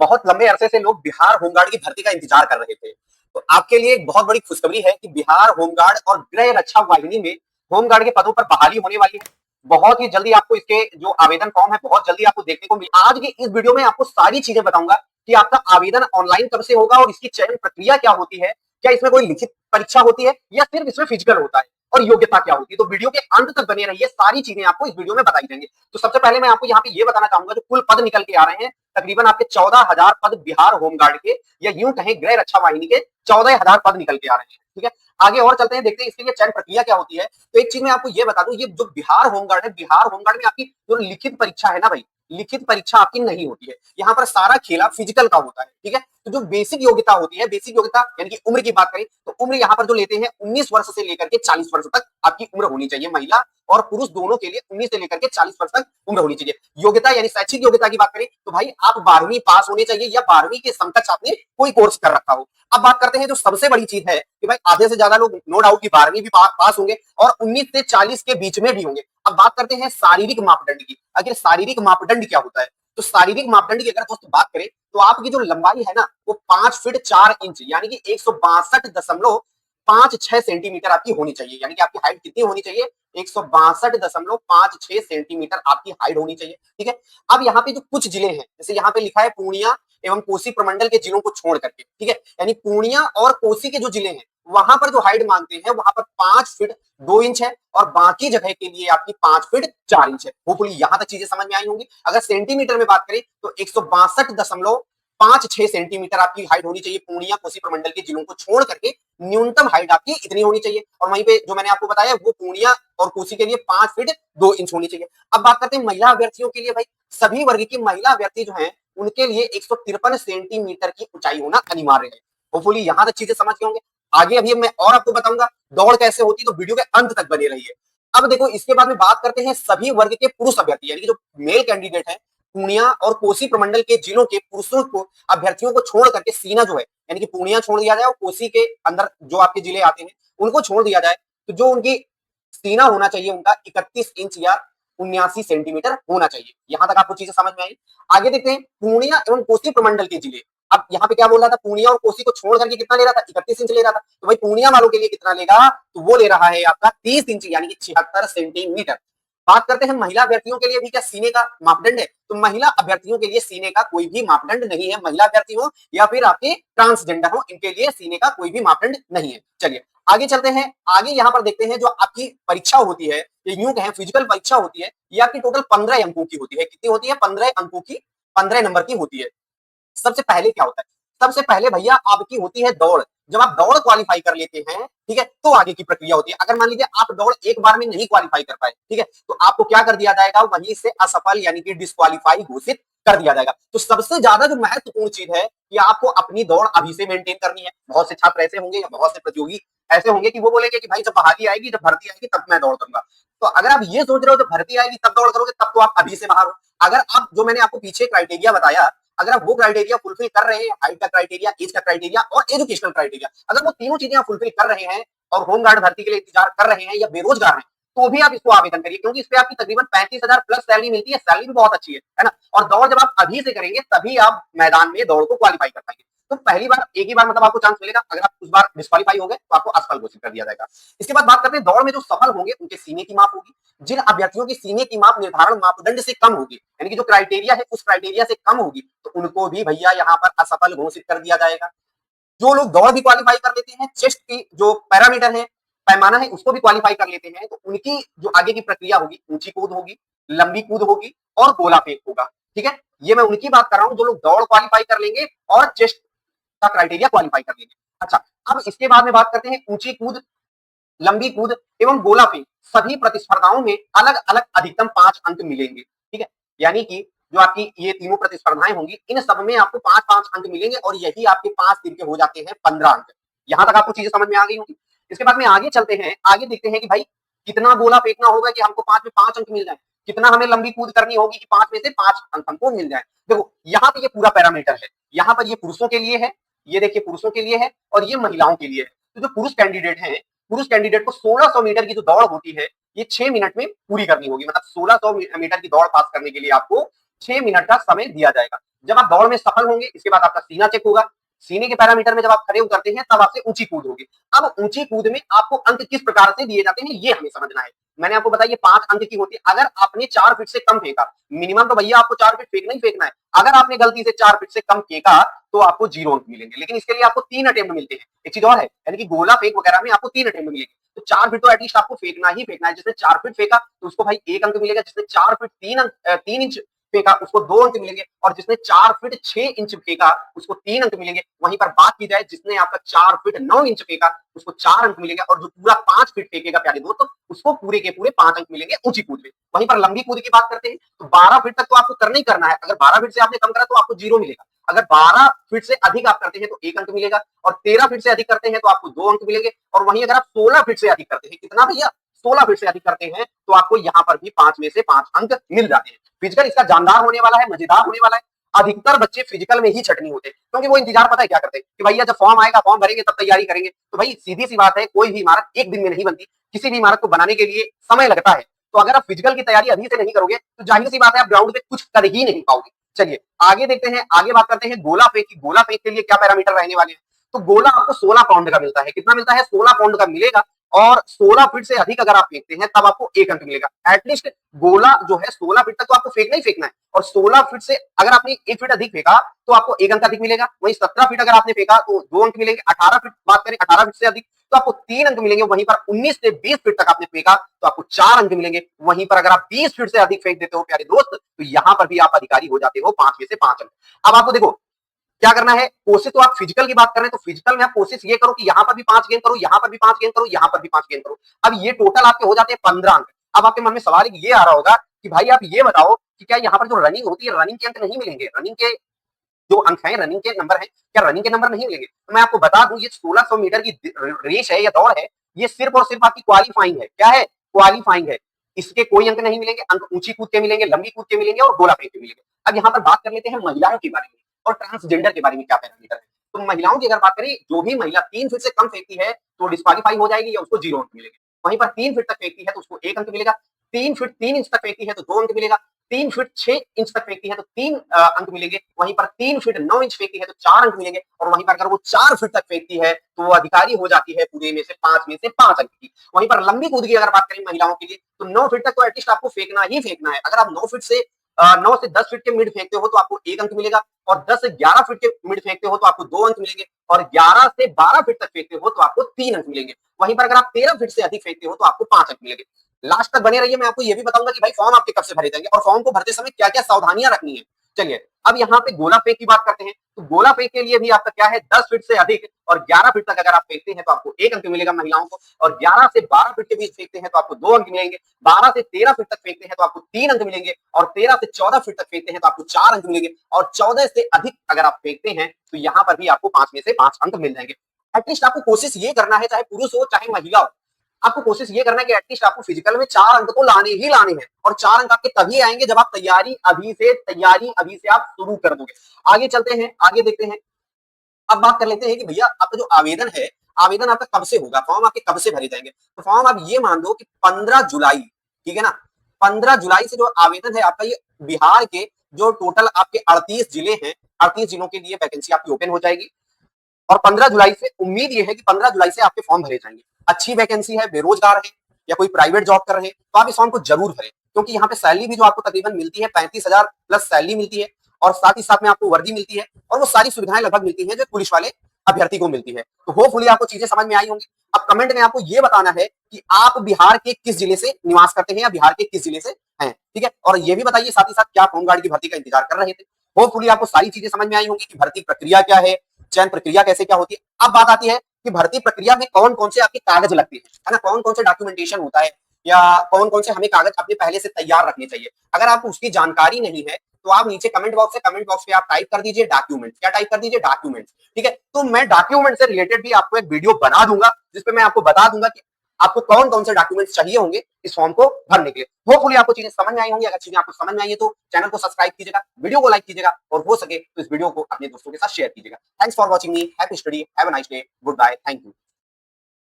बहुत लंबे अरसे से लोग बिहार होमगार्ड की भर्ती का इंतजार कर रहे थे। तो आपके लिए एक बहुत बड़ी खुशखबरी है कि बिहार होमगार्ड और गृह रक्षा वाहिनी में होमगार्ड के पदों पर बहाली होने वाली है। बहुत ही जल्दी आपको इसके जो आवेदन फॉर्म है बहुत जल्दी आपको देखने को मिले। आज की इस वीडियो में आपको सारी चीजें बताऊंगा कि आपका आवेदन ऑनलाइन कब से होगा और इसकी चयन प्रक्रिया क्या होती है, क्या इसमें कोई लिखित परीक्षा होती है या सिर्फ इसमें फिजिकल होता है और योग्यता क्या होती है। तो वीडियो के अंत तक बने रहिए, सारी चीजें आपको इस वीडियो में बताई जाएंगी। तो सबसे पहले मैं आपको यहाँ पे ये बताना चाहूंगा, जो कुल पद निकल के आ रहे हैं तकरीबन आपके 14,000 पद बिहार होमगार्ड के या यूं कहें गृह रक्षा वाहिनी के 14,000 पद निकल के आ रहे हैं। ठीक है, आगे और चलते हैं, देखते हैं इसके लिए चयन प्रक्रिया क्या होती है। तो एक चीज मैं आपको ये बता दूं, ये जो बिहार होमगार्ड है, बिहार होमगार्ड में आपकी जो लिखित परीक्षा है ना भाई, लिखित परीक्षा आपकी नहीं होती है। यहाँ पर सारा खेला फिजिकल का होता है। ठीक है, तो जो बेसिक योग्यता होती है, बेसिक योग्यता यानी कि उम्र की बात करें तो उम्र यहाँ पर जो लेते हैं 19 वर्ष से लेकर के 40 वर्ष तक आपकी उम्र होनी चाहिए। महिला और पुरुष दोनों के लिए 19 से लेकर के 40 वर्ष तक उम्र होनी चाहिए। योग्यता यानी शैक्षिक योग्यता की बात करें तो भाई आप 12वीं पास होने चाहिए या 12वीं के समकक्ष आपने कोई कोर्स कर रखा हो। अब बात करते हैं जो सबसे बड़ी चीज है कि भाई आधे से ज्यादा लोग नो डाउट की 12वीं भी पास होंगे और 19 से 40 के बीच में भी होंगे। अब बात करते हैं शारीरिक मापदंड की। आखिर शारीरिक मापदंड क्या होता है? तो शारीरिक मापदंड की अगर दोस्त बात करें तो आपकी जो लंबाई है ना वो 5 फीट 4 इंच यानी कि 162.56 सेंटीमीटर आपकी होनी चाहिए। यानी कि आपकी हाइट कितनी होनी चाहिए? 162.56 सेंटीमीटर आपकी हाइट होनी चाहिए। ठीक है, अब यहाँ पे जो कुछ जिले हैं, जैसे यहाँ पे लिखा है पूर्णिया एवं कोसी प्रमंडल के जिलों को छोड़ करके, ठीक है, यानी पूर्णिया और कोसी के जो जिले हैं वहां पर जो हाइट मांगते हैं वहां पर 5 फीट 2 इंच है और बाकी जगह के लिए आपकी 5 फीट 4 इंच है। होपफुली यहां तक चीजें समझ में आई होंगी। अगर सेंटीमीटर में बात करें तो 162.56 सेंटीमीटर आपकी हाइट होनी चाहिए पूर्णिया कोसी प्रमंडल के जिलों को छोड़ करके। न्यूनतम हाइट आपकी इतनी होनी चाहिए और वहीं पे जो मैंने आपको बताया वो पूर्णिया और कोसी के लिए 5 फीट 2 इंच होनी चाहिए। अब बात करते हैं महिला अभ्यर्थियों के लिए। भाई सभी वर्ग की महिला अभ्यर्थी जो है उनके लिए 153 सेंटीमीटर की ऊंचाई होना अनिवार्य है। होपफुली यहां तक चीजें समझ गए होंगे। आगे अभी मैं और आपको बताऊंगा दौड़ कैसे होती है, तो वीडियो के अंत तक बने रहिए। अब देखो इसके बाद में बात करते हैं सभी वर्ग के पुरुष अभ्यर्थी यानी कि जो मेल कैंडिडेट है पूर्णिया और कोसी प्रमंडल के जिलों के पुरुषों को अभ्यर्थियों को छोड़ करके सीना जो है यानी कि पूर्णिया छोड़ दिया जाए और कोसी के अंदर जो आपके जिले आते हैं उनको छोड़ दिया जाए, तो जो उनकी सीना होना चाहिए उनका 31 इंच या 79 सेंटीमीटर होना चाहिए। यहां तक आपको चीजें समझ में आई। आगे देखते हैं पूर्णिया एवं कोसी प्रमंडल के जिले। अब यहाँ पे क्या बोल रहा था, पूर्णिया और कोसी को छोड़ करके कितना ले रहा था? 31 इंच ले रहा था। तो भाई पूर्णिया वालों के लिए कितना लेगा? तो वो ले रहा है आपका 30 इंच यानी कि 76 सेंटीमीटर। बात करते हैं महिला अभ्यर्थियों के लिए भी क्या सीने का मापदंड है? तो महिला अभ्यर्थियों के लिए सीने का कोई भी मापदंड नहीं है। महिला अभ्यर्थी हो या फिर आपके ट्रांसजेंडर हो, इनके लिए सीने का कोई भी मापदंड नहीं है। चलिए आगे चलते हैं। आगे यहाँ पर देखते हैं जो आपकी परीक्षा होती है, ये यूं कहें फिजिकल परीक्षा होती है, ये आपकी टोटल 15 अंकों की होती है। कितनी होती है? 15 अंकों की, 15 नंबर की होती है। सबसे पहले क्या होता है? सबसे पहले भैया आपकी होती है दौड़। जब आप दौड़ क्वालिफाई कर लेते हैं, ठीक है, तो आगे की प्रक्रिया होती है। अगर मान लीजिए आप दौड़ एक बार में नहीं क्वालिफाई कर पाए, ठीक है, तो आपको क्या कर दिया जाएगा? वहीं से असफल यानी कि डिस्क्वालीफाई घोषित कर दिया जाएगा। तो सबसे ज्यादा जो महत्वपूर्ण चीज है कि आपको अपनी दौड़ अभी से मेंटेन करनी है। बहुत से छात्र ऐसे होंगे या बहुत से प्रतियोगी ऐसे होंगे कि वो बोलेंगे कि भाई जब बहाली आएगी, जब भर्ती आएगी तब मैं दौड़ करूंगा। तो अगर आप ये सोच रहे हो जब भर्ती आएगी तब दौड़ करोगे, तब तो आप अभी से बाहर हो। अगर आप जो मैंने आपको पीछे क्राइटेरिया बताया, अगर आप वो क्राइटेरिया फुलफिल कर रहे हैं, हाइट का क्राइटेरिया, एज का क्राइटेरिया और एजुकेशनल क्राइटेरिया, अगर वो तीनों चीजें आप फुलफिल कर रहे हैं और होमगार्ड भर्ती के लिए इंतजार कर रहे हैं या बेरोजगार हैं, तो भी आप इसको आवेदन करिए, क्योंकि इस पे आपकी तकरीबन 35,000 प्लस सैलरी मिलती है। सैलरी भी बहुत अच्छी है ना। और दौड़ जब आप अभी से करेंगे तभी आप मैदान में दौड़ को क्वालिफाई कर पाएंगे। तो पहली बार एक ही बार मतलब आपको चांस मिलेगा। अगर आप उस बार डिस्क्वालीफाई हो गए तो आपको असफल घोषित कर दिया जाएगा। इसके बाद बात करते हैं दौड़ में जो सफल होंगे उनके सीने की माप होगी। जिन अभ्यर्थियों की सीने की माप निर्धारण मापदंड से कम होगी यानी कि जो क्राइटेरिया है उस क्राइटेरिया से कम होगी, तो उनको भी भैया यहाँ पर असफल घोषित कर दिया जाएगा। जो लोग दौड़ भी क्वालिफाई कर लेते हैं, चेस्ट की जो पैरामीटर है, पैमाना है, उसको भी क्वालिफाई कर लेते हैं, तो उनकी जो आगे की प्रक्रिया होगी ऊंची कूद होगी, लंबी कूद होगी और गोला फेंक होगा। ठीक है, ये मैं उनकी बात कर रहा हूं जो लोग दौड़ क्वालिफाई कर लेंगे और चेस्ट का क्राइटेरिया क्वालिफाई कर लेंगे। अच्छा, अब इसके बाद में बात करते हैं ऊंची कूद, लंबी कूद एवं गोला फेंक। सभी प्रतिस्पर्धाओं में अलग अलग अधिकतम 5 अंक मिलेंगे। ठीक है, यानी कि जो आपकी ये तीनों प्रतिस्पर्धाएं होंगी इन सब में आपको 5-5 अंक मिलेंगे और यही आपके 5 दिन के हो जाते हैं 15 अंक। यहां तक आपको चीजें समझ में आ गई होंगी। इसके बाद में आगे चलते हैं, आगे देखते हैं कि भाई कितना गोला फेंकना होगा कि हमको 5 में 5 अंक मिल जाए, कितना हमें लंबी कूद करनी होगी कि 5 में से 5 अंक हमको मिल जाए। देखो यहाँ पे ये पूरा पैरामीटर है। यहाँ पर ये पुरुषों के लिए है, ये देखिए पुरुषों के लिए है और ये महिलाओं के लिए है। तो जो पुरुष कैंडिडेट है, पुरुष कैंडिडेट को 1600 मीटर की जो दौड़ होती है ये 6 मिनट में पूरी करनी होगी। मतलब 1600 मीटर की दौड़ पास करने के लिए आपको 6 मिनट का समय दिया जाएगा। जब आप दौड़ में सफल होंगे, इसके बाद आपका सीना चेक होगा, सीने के पैरामीटर में जब आप खड़े उतरते हैं तब आपसे ऊंची कूद होगी। अब ऊंची कूद में आपको अंक किस प्रकार से दिए जाते हैं ये हमें समझना है। मैंने आपको बताया ये 5 अंक की होती है। अगर आपने 4 फीट से कम फेंका, मिनिमम तो भैया आपको 4 फीट फेंकना ही फेंकना है। अगर आपने गलती से 4 फीट से कम फेंका तो आपको 0 अंक मिलेंगे, लेकिन इसके लिए आपको 3 अटेम्प्ट मिलते हैं। एक चीज और है, यानी कि गोला फेंक वगैरह में आपको 3 अटेम्प्ट मिलेंगे, तो 4 फीट तो एटलीस्ट आपको फेंकना ही फेंकना है। जिसने 4 फीट फेंका तो उसको भाई 1 अंक मिलेगा, जिसने 4 फीट 3 इंच फेंका उसको 2 अंक मिलेंगे, और जिसने 4 फीट 6 इंच फेंका उसको 3 अंक मिलेंगे। वहीं पर बात की जाए जिसने आपका 4 फीट 9 इंच फेंका उसको 4 अंक मिलेंगे, और जो पूरा 5 फीट फेंकेगा प्यारे दोस्तों उसको पूरे के पूरे 5 अंक मिलेंगे ऊंची कूद में। वहीं पर लंबी कूद की बात करते हैं तो 12 फीट तक तो आपको करना ही करना है। अगर 12 फीट से आपने कम करा तो आपको 0 मिलेगा। अगर 12 फीट से अधिक आप करते हैं तो 1 अंक मिलेगा, और 13 फीट से अधिक करते हैं तो आपको 2 अंक मिलेंगे। और वहीं अगर आप 16 फीट से अधिक करते हैं, कितना भैया, 16 फीट से अधिक करते हैं तो आपको यहाँ पर भी 5 में से 5 अंक मिल जाते हैं। फिजिकल इसका जानदार होने वाला है, मजेदार होने वाला है। अधिकतर बच्चे फिजिकल में ही छटनी होते हैं, क्योंकि वो इंतजार पता है क्या करते हैं कि भैया जब फॉर्म आएगा, फॉर्म भरेंगे तब तैयारी करेंगे। तो भाई सीधी सी बात है, कोई भी इमारत एक दिन में नहीं बनती, किसी भी इमारत को बनाने के लिए समय लगता है। तो अगर आप फिजिकल की तैयारी अभी से नहीं करोगे तो जाहिर सी बात है आप ग्राउंड पे कुछ कर ही नहीं पाओगे। चलिए आगे देखते हैं, आगे बात करते हैं गोला फेंक की। गोला फेंक के लिए क्या पैरामीटर रहने वाले हैं। तो गोला आपको 16 पाउंड का मिलता है। कितना मिलता है, 16 पाउंड का मिलेगा, और 16 फीट से अधिक अगर आप फेंकते हैं तब आपको 1 अंक मिलेगा। एटलीस्ट गोला जो है 16 फीट तक तो आपको फेंकना ही फेंकना है, और 16 फीट से अगर आपने 1 फीट अधिक फेंका तो आपको 1 अंक अधिक मिलेगा। वहीं 17 फीट अगर आपने फेंका तो 2 अंक मिलेंगे। 18 फीट बात करें, 18 फीट से अधिक तो आपको 3 अंक मिलेंगे। वहीं पर 19 से 20 फीट तक आपने फेंका तो आपको 4 अंक मिलेंगे। वहीं पर अगर आप 20 फीट से अधिक फेंक देते हो प्यारे दोस्त तो यहां पर भी आप अधिकारी हो जाते हो 5 में से 5 अंक। अब आपको देखो क्या करना है, कोशिश तो आप फिजिकल की बात करें तो फिजिकल में आप कोशिश ये करो कि यहां पर भी 5 गेंद करो, यहां पर भी 5 गेंद करो, यहां पर भी 5 गेंद करो। अब ये टोटल आपके हो जाते हैं 15 अंक। अब आपके मन में सवाल ये आ रहा होगा कि भाई आप ये बताओ कि क्या यहाँ पर जो रनिंग होती है, रनिंग के अंक नहीं मिलेंगे, रनिंग के जो अंक हैं, रनिंग के नंबर हैं, क्या रनिंग के नंबर नहीं मिलेंगे। तो मैं आपको बता दूं ये 1600 मीटर की रेस है या दौड़ है, ये सिर्फ और सिर्फ आपकी क्वालिफाइंग है। क्या है, क्वालिफाइंग है। इसके कोई अंक नहीं मिलेंगे, अंक ऊंची कूद के मिलेंगे, लंबी कूद के मिलेंगे और गोला फेंक के मिलेंगे। अब यहाँ पर बात कर लेते हैं महिलाओं के बारे में और ट्रांसजेंडर के बारे में क्या पैरामीटर है। तो महिलाओं की अगर बात करें, जो भी महिला 3 फीट से कम फेंकती है तो डिस्क्वालीफाई हो जाएगी या उसको 0 अंक मिलेंगे। वहीं पर 3 फीट तक फेंकती है तो उसको 1 अंक मिलेगा। 3 फीट 3 इंच तक फेंकती है तो 2 अंक मिलेगा। 3 फीट 6 इंच तक फेंकती है तो 3 अंक मिलेंगे। वहीं पर 3 फीट 9 इंच फेंकती है तो 4 अंक मिलेंगे। और वहीं पर अगर वो 4 फीट तक फेंकती है तो वो अधिकारी हो जाती है पूरे में से 5 अंक की। वहीं पर लंबी कूद की अगर बात करें महिलाओं के लिए तो 9 फीट तक तो एटलीस्ट आपको फेंकना ही फेंकना है। अगर आप 9 से 10 फीट के मिड फेंकते हो तो आपको 1 अंक मिलेगा, और 10 से 11 फीट के मिड फेंकते हो तो आपको 2 अंक मिलेंगे, और 11 से 12 फीट तक फेंकते हो तो आपको 3 अंक मिलेंगे। वहीं पर अगर आप 13 फीट से अधिक फेंकते हो तो आपको 5 अंक मिलेंगे। लास्ट तक बने रहिए, मैं आपको ये भी बताऊंगा कि भाई फॉर्म आपके कब से भरे जाएंगे और फॉर्म को भरते समय क्या क्या सावधानियां रखनी है। चलिए अब यहाँ पे गोला फेंक की बात करते हैं। तो गोला फेंक के लिए भी आपका क्या है, 10 फीट से अधिक और 11 फीट तक अगर आप फेंकते हैं तो आपको 1 अंक मिलेगा महिलाओं को, और 11 से 12 फीट के बीच फेंकते हैं तो आपको 2 अंक मिलेंगे। 12 से 13 फीट तक फेंकते हैं तो आपको 3 अंक मिलेंगे, और 13 से 14 फीट तक फेंकते हैं तो आपको 4 अंक मिलेंगे, और 14 से अधिक अगर आप फेंकते हैं तो यहाँ पर भी आपको 5 में से 5 अंक मिल जाएंगे। एटलीस्ट आपको कोशिश ये करना है, चाहे पुरुष हो चाहे महिला हो, आपको कोशिश ये करना है कि एटलीस्ट आपको फिजिकल में 4 अंक तो लाने ही लाने हैं, और 4 अंक आपके तभी आएंगे जब आप तैयारी अभी से आप शुरू कर दोगे। आगे चलते हैं, आगे देखते हैं। अब बात कर लेते हैं कि भैया आपका जो आवेदन है, आवेदन आपका कब से होगा, फॉर्म आपके कब से भरे जाएंगे। तो फॉर्म आप ये मान दो कि 15 जुलाई, ठीक है ना, 15 जुलाई से जो आवेदन है आपका, ये बिहार के जो टोटल आपके 38 जिले हैं, 38 जिलों के लिए वैकेंसी आपकी ओपन हो जाएगी। और 15 जुलाई से उम्मीद ये है कि 15 जुलाई से आपके फॉर्म भरे जाएंगे। अच्छी वैकेंसी है, बेरोजगार है या कोई प्राइवेट जॉब कर रहे हैं तो आप इस फॉर्म को जरूर भरें, क्योंकि यहाँ पे सैलरी भी जो आपको तकरीबन मिलती है 35,000 प्लस सैलरी मिलती है, और साथ ही साथ में आपको वर्दी मिलती है, और वो सारी सुविधाएं लगभग मिलती है जो पुलिस वाले अभ्यर्थी को मिलती है। तो होपफुली आपको चीजें समझ में आई होंगी। अब कमेंट में आपको ये बताना है कि आप बिहार के किस जिले से निवास करते हैं या बिहार के किस जिले से हैं, ठीक है। और ये भी बताइए साथ ही साथ क्या होमगार्ड की भर्ती का इंतजार कर रहे थे। होपफुली आपको सारी चीजें समझ में आई होंगी कि भर्ती प्रक्रिया क्या है, चयन प्रक्रिया कैसे क्या होती है। अब बात आती है कि भर्ती प्रक्रिया में कौन कौन से आपके कागज लगते हैं, है ना, कौन कौन से डॉक्यूमेंटेशन होता है, या कौन कौन से हमें कागज अपने पहले से तैयार रखने चाहिए। अगर आपको उसकी जानकारी नहीं है तो आप नीचे कमेंट बॉक्स पे आप टाइप कर दीजिए डॉक्यूमेंट्स। क्या टाइप कर दीजिए, डॉक्यूमेंट्स, ठीक है। तो मैं डॉक्यूमेंट से रिलेटेड भी आपको एक वीडियो बना दूंगा जिसपे मैं आपको बता दूंगा कि आपको कौन कौन से डॉक्यूमेंट्स चाहिए होंगे इस फॉर्म को भरने के लिए। होपफुली आपको चीजें समझ में आई होंगी। अगर चीजें आपको समझ में आई है तो चैनल को सब्सक्राइब कीजिएगा, वीडियो को लाइक कीजिएगा, और हो सके तो इस वीडियो को अपने दोस्तों के साथ शेयर कीजिएगा। Thanks for watching me, happy study, have a nice day, goodbye, thank you.